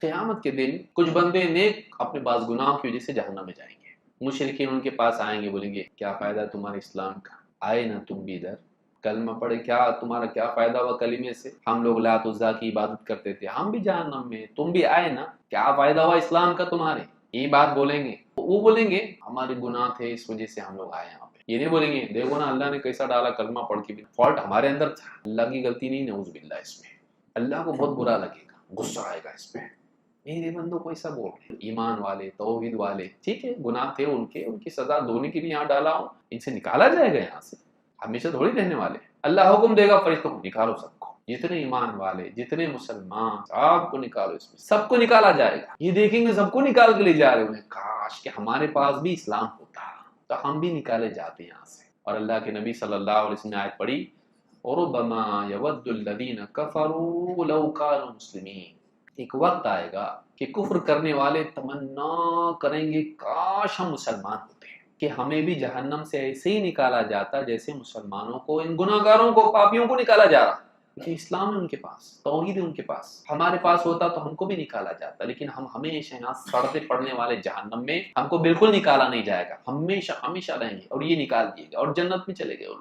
क़यामत के दिन कुछ बंदे नेक अपने बाज़ गुनाह की वजह से जहन्नम में जाएंगे। मुशरिकीन उनके पास आएंगे, बोलेंगे क्या फ़ायदा तुम्हारे इस्लाम का, आए ना तुम भी इधर, कलमा पढ़े, क्या तुम्हारा क्या फ़ायदा हुआ कलीमे से, हम लोग लात उज़्ज़ा की इबादत करते थे, हम भी जहन्नम में, तुम भी आए ना, क्या फ़ायदा हुआ इस्लाम का तुम्हारे। ये बात बोलेंगे। वो बोलेंगे हमारे गुनाह थे इस वजह से हम लोग आए यहाँ पे। ये नहीं बोलेंगे देखो ना अल्लाह ने कैसा डाला, कलमा पढ़ के भी फॉल्ट हमारे अंदर था, अल्लाह की गलती नहीं, नऊज़ बिल्लाह। इसमें अल्लाह को बहुत बुरा लगेगा, गुस्सा आएगा इसमें, मेरे बंदों को ऐसा बोल रहे। ईमान वाले, तौहीद वाले, ठीक है गुनाह थे उनके, उनकी सजा धोने के लिए यहाँ डाला हूँ, इनसे निकाला जाएगा यहाँ से, हमेशा थोड़ी रहने वाले। अल्लाह हुक्म देगा फरिश्तों को निकालो सबको, जितने ईमान वाले, जितने मुसलमान, सबको निकालो, इसमें सबको निकाला जाएगा। ये देखेंगे सबको निकाल के ले जा रहे हैं, काश कि हमारे पास भी इस्लाम होता तो हम भी निकाले जाते यहाँ से। और अल्लाह के नबी सल्लल्लाहु अलैहि वसल्लम ने आयत पढ़ी, रुब्बमा यवद्दुल्लज़ीना कफ़रू लौ कानू मुस्लिमीन। एक वक्त आएगा कि कुफ्र करने वाले तमन्ना करेंगे काश हम मुसलमान होते, कि हमें भी जहन्नम से ऐसे ही निकाला जाता जैसे मुसलमानों को, इन गुनाहगारों को, पापियों को निकाला जा रहा। कि इस्लाम है उनके पास, तौहीद है उनके पास, हमारे पास होता तो हमको भी निकाला जाता, लेकिन हम हमेशा यहाँ सड़ते पड़ने वाले जहन्नम में, हमको बिल्कुल निकाला नहीं जाएगा, हमेशा हमेशा रहेंगे और ये निकाल दिएगा और जन्नत में चले गए वो लोग।